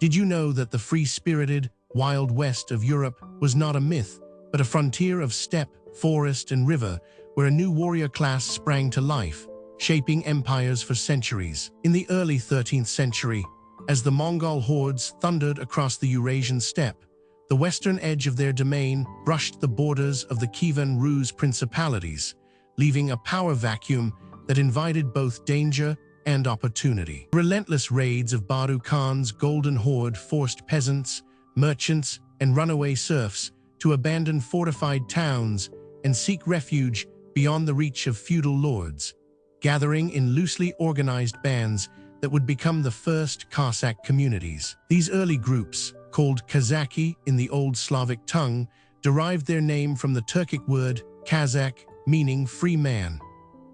Did you know that the free-spirited, wild west of Europe was not a myth, but a frontier of steppe, forest, and river where a new warrior class sprang to life, shaping empires for centuries? In the early 13th century, as the Mongol hordes thundered across the Eurasian steppe, the western edge of their domain brushed the borders of the Kievan Rus principalities, leaving a power vacuum that invited both danger and opportunity. Relentless raids of Badu Khan's Golden Horde forced peasants, merchants, and runaway serfs to abandon fortified towns and seek refuge beyond the reach of feudal lords, gathering in loosely organized bands that would become the first Cossack communities. These early groups, called Kazaki in the Old Slavic tongue, derived their name from the Turkic word Kazakh, meaning free man,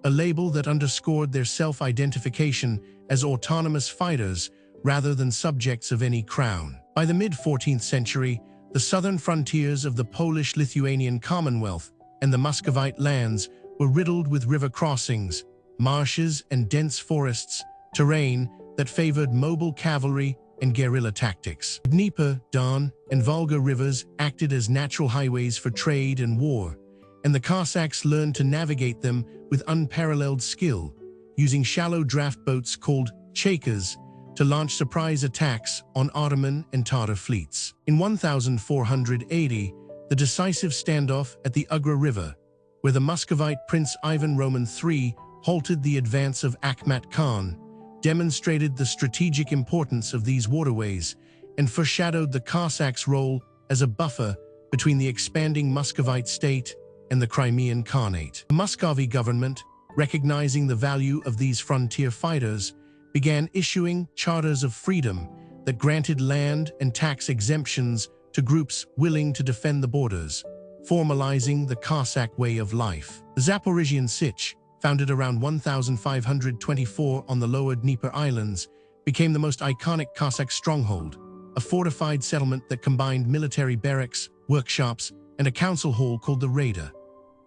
a label that underscored their self-identification as autonomous fighters rather than subjects of any crown. By the mid-14th century, the southern frontiers of the Polish Lithuanian Commonwealth and the Muscovite lands were riddled with river crossings, marshes, and dense forests, terrain that favored mobile cavalry and guerrilla tactics. Dnieper, Don, and Volga rivers acted as natural highways for trade and war, and the Cossacks learned to navigate them with unparalleled skill, using shallow draft boats called chaikas to launch surprise attacks on Ottoman and Tatar fleets. In 1480, the decisive standoff at the Ugra River, where the Muscovite Prince Ivan Roman III halted the advance of Akhmat Khan, demonstrated the strategic importance of these waterways and foreshadowed the Cossacks' role as a buffer between the expanding Muscovite state and the Crimean Khanate. The Muscovy government, recognizing the value of these frontier fighters, began issuing charters of freedom that granted land and tax exemptions to groups willing to defend the borders, formalizing the Cossack way of life. The Zaporozhian Sich, founded around 1524 on the lower Dnieper Islands, became the most iconic Cossack stronghold, a fortified settlement that combined military barracks, workshops, and a council hall called the Rada.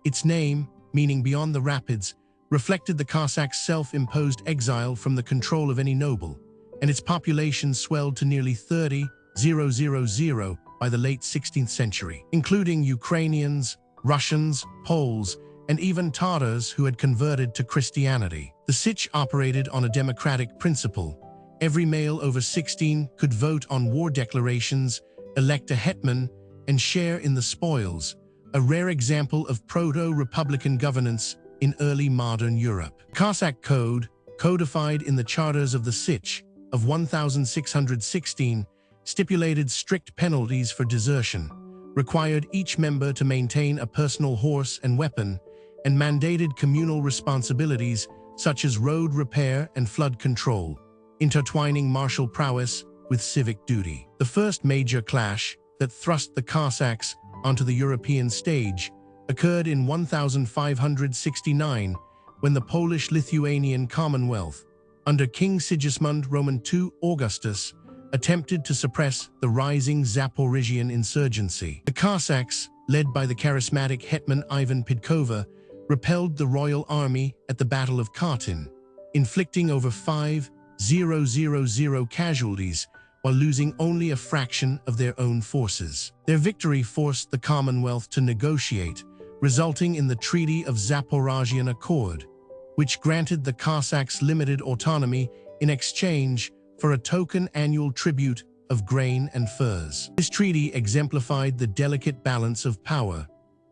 Its name, meaning beyond the rapids, reflected the Cossacks' self-imposed exile from the control of any noble, and its population swelled to nearly 30,000 by the late 16th century, including Ukrainians, Russians, Poles, and even Tatars who had converted to Christianity. The Sich operated on a democratic principle. Every male over 16 could vote on war declarations, elect a hetman, and share in the spoils, a rare example of proto-republican governance in early modern Europe. Cossack Code, codified in the charters of the Sich of 1616, stipulated strict penalties for desertion, required each member to maintain a personal horse and weapon, and mandated communal responsibilities such as road repair and flood control, intertwining martial prowess with civic duty. The first major clash that thrust the Cossacks onto the European stage occurred in 1569 when the Polish Lithuanian Commonwealth, under King Sigismund Roman II Augustus, attempted to suppress the rising Zaporozhian insurgency. The Cossacks, led by the charismatic hetman Ivan Pidkova, repelled the royal army at the Battle of Khartin, inflicting over 5,000 casualties while losing only a fraction of their own forces. Their victory forced the Commonwealth to negotiate, resulting in the Treaty of Zaporozhian Accord, which granted the Cossacks limited autonomy in exchange for a token annual tribute of grain and furs. This treaty exemplified the delicate balance of power.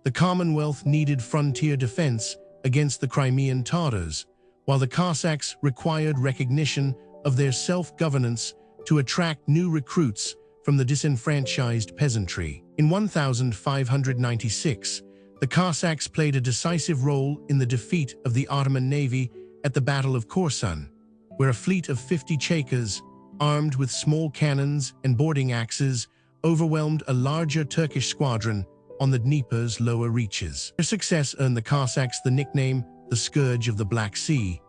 The Commonwealth needed frontier defense against the Crimean Tatars, while the Cossacks required recognition of their self-governance to attract new recruits from the disenfranchised peasantry. In 1596, the Cossacks played a decisive role in the defeat of the Ottoman navy at the Battle of Korsun, where a fleet of 50 chaikas, armed with small cannons and boarding axes, overwhelmed a larger Turkish squadron on the Dnieper's lower reaches. Their success earned the Cossacks the nickname the Scourge of the Black Sea,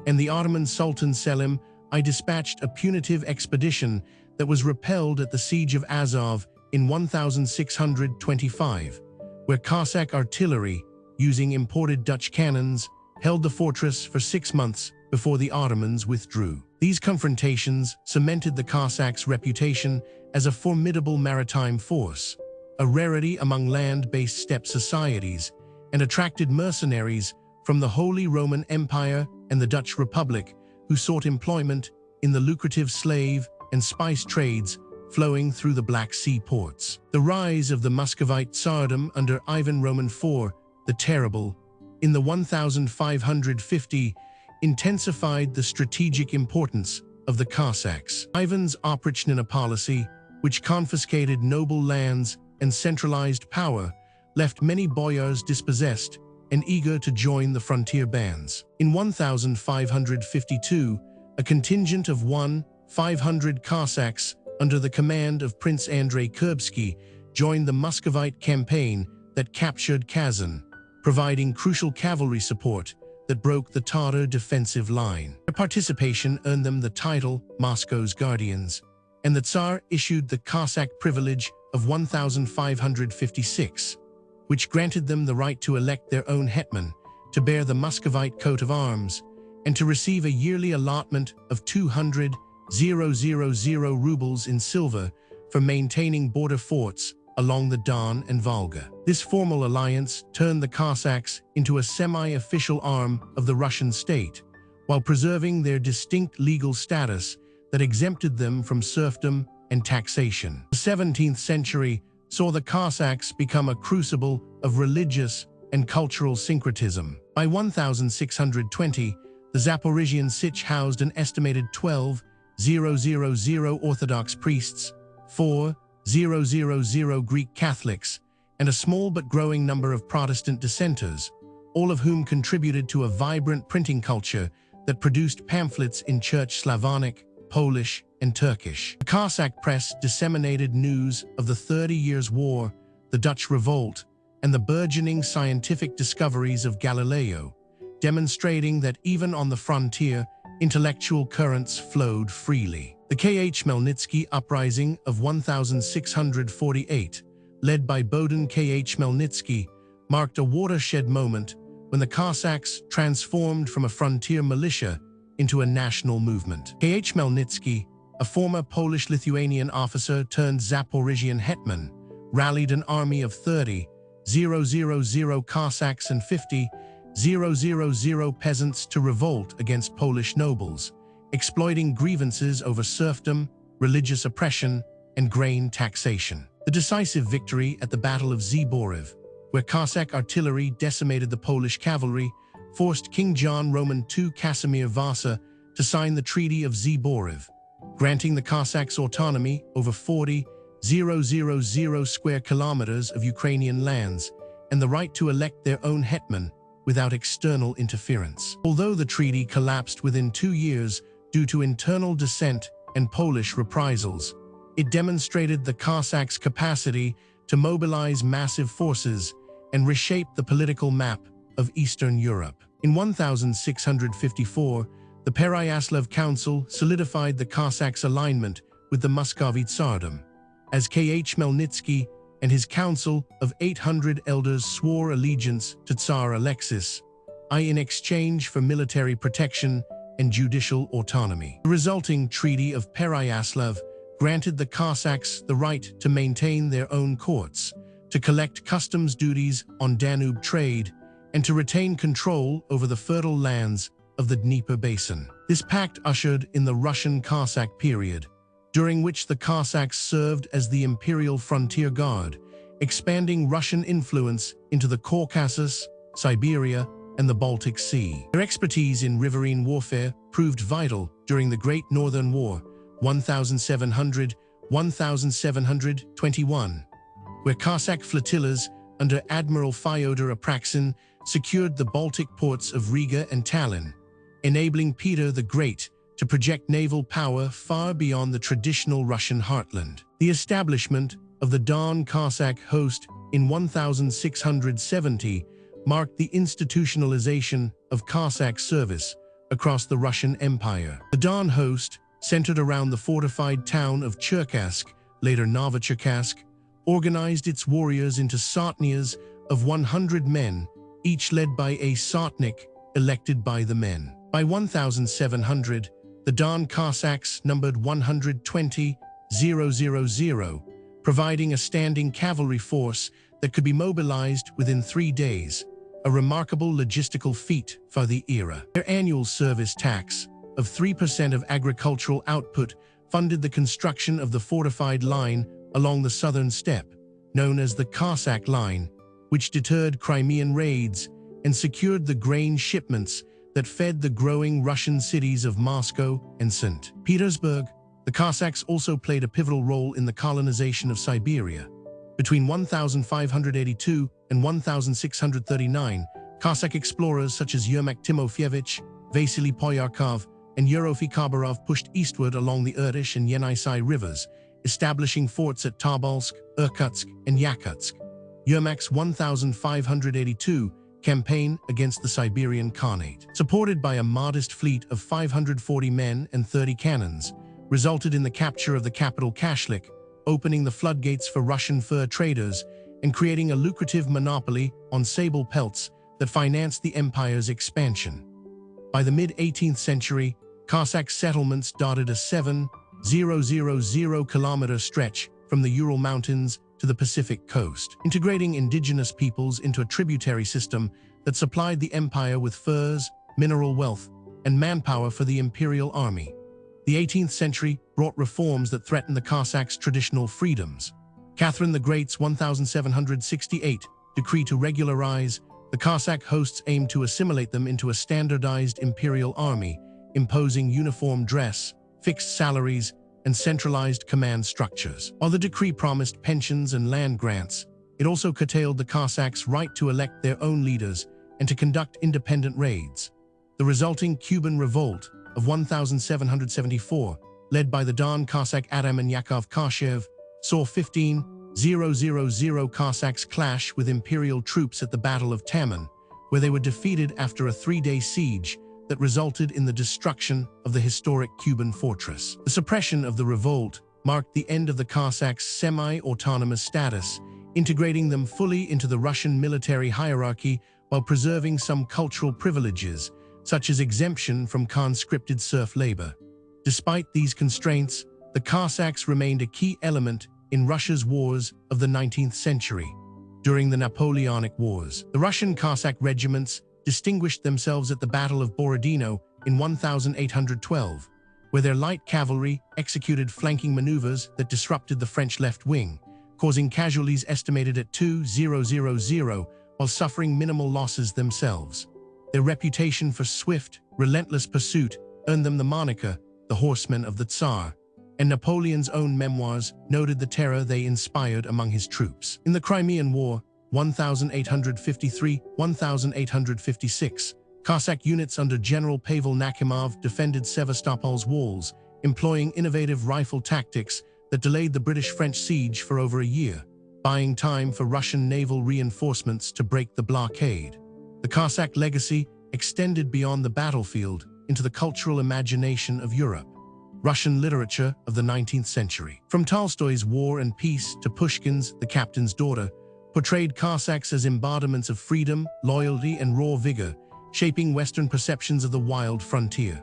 and the Ottoman Sultan Selim I dispatched a punitive expedition that was repelled at the Siege of Azov in 1625, where Cossack artillery, using imported Dutch cannons, held the fortress for 6 months before the Ottomans withdrew. These confrontations cemented the Cossacks' reputation as a formidable maritime force, a rarity among land-based steppe societies, and attracted mercenaries from the Holy Roman Empire and the Dutch Republic who sought employment in the lucrative slave and spice trades flowing through the Black Sea ports. The rise of the Muscovite Tsardom under Ivan Roman IV, the Terrible, in the 1550 intensified the strategic importance of the Cossacks. Ivan's Oprichnina policy, which confiscated noble lands and centralized power, left many boyars dispossessed and eager to join the frontier bands. In 1552, a contingent of 500 Cossacks under the command of Prince Andrei Kurbsky joined the Muscovite campaign that captured Kazan, providing crucial cavalry support that broke the Tatar defensive line. Their participation earned them the title Moscow's Guardians, and the Tsar issued the Cossack privilege of 1556, which granted them the right to elect their own hetman, to bear the Muscovite coat of arms, and to receive a yearly allotment of 200,000 rubles in silver for maintaining border forts along the Don and Volga. This formal alliance turned the Cossacks into a semi-official arm of the Russian state, while preserving their distinct legal status that exempted them from serfdom and taxation. The 17th century saw the Cossacks become a crucible of religious and cultural syncretism. By 1620, the Zaporozhian Sich housed an estimated 12,000 Orthodox priests, 4,000 Greek Catholics, and a small but growing number of Protestant dissenters, all of whom contributed to a vibrant printing culture that produced pamphlets in Church Slavonic, Polish, and Turkish. The Cossack press disseminated news of the 30 Years' War, the Dutch Revolt, and the burgeoning scientific discoveries of Galileo, demonstrating that even on the frontier, intellectual currents flowed freely. The Khmelnytsky Uprising of 1648, led by Bohdan Khmelnytsky, marked a watershed moment when the Cossacks transformed from a frontier militia into a national movement. Khmelnytsky, a former Polish Lithuanian officer turned Zaporozhian hetman, rallied an army of 30,000 Cossacks and 50,000 peasants to revolt against Polish nobles, exploiting grievances over serfdom, religious oppression, and grain taxation. The decisive victory at the Battle of Zaporozh, where Cossack artillery decimated the Polish cavalry, forced King John Roman II Casimir Vasa to sign the Treaty of Zaporozh, granting the Cossacks autonomy over 40,000 square kilometers of Ukrainian lands and the right to elect their own hetman without external interference. Although the treaty collapsed within 2 years due to internal dissent and Polish reprisals, it demonstrated the Cossacks' capacity to mobilize massive forces and reshape the political map of Eastern Europe. In 1654, the Pereyaslav Council solidified the Cossacks' alignment with the Muscovite Tsardom, as Khmelnytsky and his council of 800 elders swore allegiance to Tsar Alexis I in exchange for military protection and judicial autonomy. The resulting Treaty of Pereyaslav granted the Cossacks the right to maintain their own courts, to collect customs duties on Danube trade, and to retain control over the fertile lands of the Dnieper basin. This pact ushered in the Russian Cossack period, during which the Cossacks served as the imperial frontier guard, expanding Russian influence into the Caucasus, Siberia, and the Baltic Sea. Their expertise in riverine warfare proved vital during the Great Northern War, 1700–1721, where Cossack flotillas under Admiral Fyodor Apraksin secured the Baltic ports of Riga and Tallinn, enabling Peter the Great to project naval power far beyond the traditional Russian heartland. The establishment of the Don Cossack host in 1670 marked the institutionalization of Cossack service across the Russian Empire. The Don host, centered around the fortified town of Cherkassk, later Novocherkassk, organized its warriors into sotnias of 100 men, each led by a sotnik elected by the men. By 1700, the Don Cossacks numbered 120,000, providing a standing cavalry force that could be mobilized within 3 days, a remarkable logistical feat for the era. Their annual service tax of 3% of agricultural output funded the construction of the fortified line along the southern steppe, known as the Cossack Line, which deterred Crimean raids and secured the grain shipments that fed the growing Russian cities of Moscow and St. Petersburg. The Cossacks also played a pivotal role in the colonization of Siberia. Between 1582 and 1639, Cossack explorers such as Yermak Timofeyevich, Vasily Poyarkov, and Yerofi Khabarov pushed eastward along the Irtysh and Yenisei rivers, establishing forts at Tobolsk, Irkutsk, and Yakutsk. Yermak's 1582 campaign against the Siberian Khanate, supported by a modest fleet of 540 men and 30 cannons, resulted in the capture of the capital Kashlik, opening the floodgates for Russian fur traders and creating a lucrative monopoly on sable pelts that financed the empire's expansion. By the mid-18th century, Cossack settlements dotted a 7,000-kilometer stretch from the Ural Mountains to the Pacific coast, integrating indigenous peoples into a tributary system that supplied the empire with furs, mineral wealth, and manpower for the imperial army. The 18th century brought reforms that threatened the Cossacks' traditional freedoms. Catherine the Great's 1768 decree to regularize the Cossack hosts aimed to assimilate them into a standardized imperial army, imposing uniform dress, fixed salaries, and centralized command structures. While the decree promised pensions and land grants, it also curtailed the Cossacks' right to elect their own leaders and to conduct independent raids. The resulting Cuban Revolt of 1774, led by the Don Cossack ataman Yakov Koshchev, saw 15,000 Cossacks clash with imperial troops at the Battle of Taman, where they were defeated after a 3-day siege that resulted in the destruction of the historic Cuban fortress. The suppression of the revolt marked the end of the Cossacks' semi-autonomous status, integrating them fully into the Russian military hierarchy while preserving some cultural privileges, such as exemption from conscripted serf labor. Despite these constraints, the Cossacks remained a key element in Russia's wars of the 19th century. During the Napoleonic Wars, the Russian Cossack regiments distinguished themselves at the Battle of Borodino in 1812, where their light cavalry executed flanking maneuvers that disrupted the French left wing, causing casualties estimated at 2,000 while suffering minimal losses themselves. Their reputation for swift, relentless pursuit earned them the moniker, the Horsemen of the Tsar, and Napoleon's own memoirs noted the terror they inspired among his troops. In the Crimean War, 1853-1856, Cossack units under General Pavel Nakhimov defended Sevastopol's walls, employing innovative rifle tactics that delayed the British-French siege for over a year, buying time for Russian naval reinforcements to break the blockade. The Cossack legacy extended beyond the battlefield into the cultural imagination of Europe. Russian literature of the 19th century, from Tolstoy's War and Peace to Pushkin's The Captain's Daughter, portrayed Cossacks as embodiments of freedom, loyalty, and raw vigor, shaping Western perceptions of the wild frontier.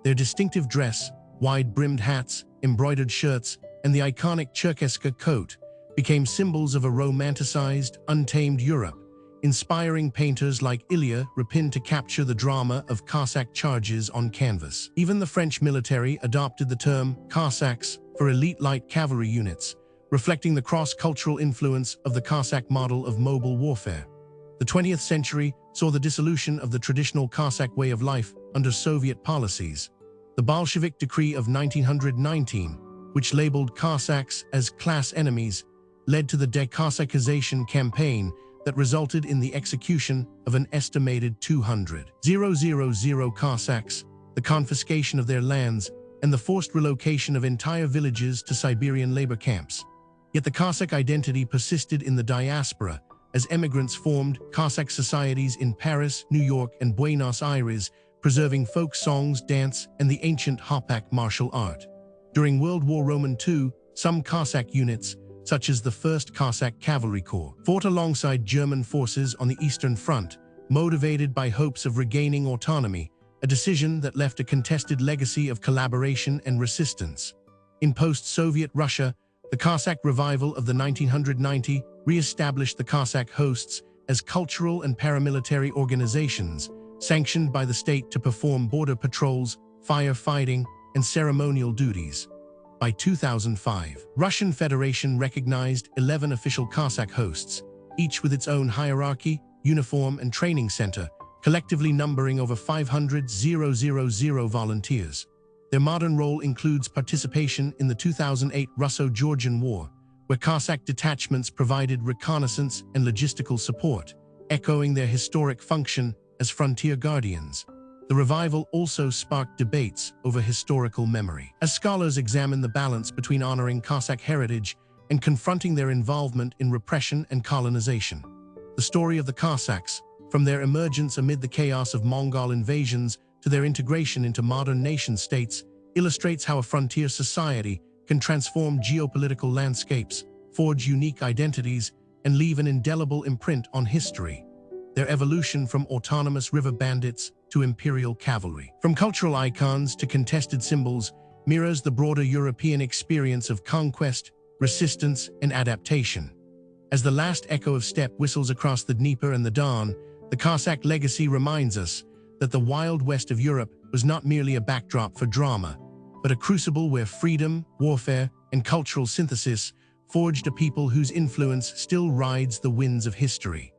Their distinctive dress, wide-brimmed hats, embroidered shirts, and the iconic Cherkesska coat became symbols of a romanticized, untamed Europe, inspiring painters like Ilya Repin to capture the drama of Cossack charges on canvas. Even the French military adopted the term Cossacks for elite light cavalry units, reflecting the cross-cultural influence of the Cossack model of mobile warfare. The 20th century saw the dissolution of the traditional Cossack way of life under Soviet policies. The Bolshevik decree of 1919, which labeled Cossacks as class enemies, led to the decossacization campaign that resulted in the execution of an estimated 200,000 Cossacks, the confiscation of their lands, and the forced relocation of entire villages to Siberian labor camps. Yet the Cossack identity persisted in the diaspora, as emigrants formed Cossack societies in Paris, New York, and Buenos Aires, preserving folk songs, dance, and the ancient Hopak martial art. During World War II, some Cossack units, such as the 1st Cossack Cavalry Corps, fought alongside German forces on the Eastern Front, motivated by hopes of regaining autonomy a decision that left a contested legacy of collaboration and resistance. In post-Soviet Russia, the Cossack revival of the 1990s re-established the Cossack hosts as cultural and paramilitary organizations, sanctioned by the state to perform border patrols, firefighting, and ceremonial duties. By 2005, Russian Federation recognized 11 official Cossack hosts, each with its own hierarchy, uniform, and training center, collectively numbering over 500,000 volunteers. Their modern role includes participation in the 2008 Russo-Georgian War, where Cossack detachments provided reconnaissance and logistical support, echoing their historic function as frontier guardians. The revival also sparked debates over historical memory, as scholars examine the balance between honoring Cossack heritage and confronting their involvement in repression and colonization. The story of the Cossacks, from their emergence amid the chaos of Mongol invasions to their integration into modern nation-states, illustrates how a frontier society can transform geopolitical landscapes, forge unique identities, and leave an indelible imprint on history. Their evolution from autonomous river bandits to imperial cavalry, from cultural icons to contested symbols, mirrors the broader European experience of conquest, resistance, and adaptation. As the last echo of steppe whistles across the Dnieper and the Don, the Cossack legacy reminds us that the Wild West of Europe was not merely a backdrop for drama, but a crucible where freedom, warfare, and cultural synthesis forged a people whose influence still rides the winds of history.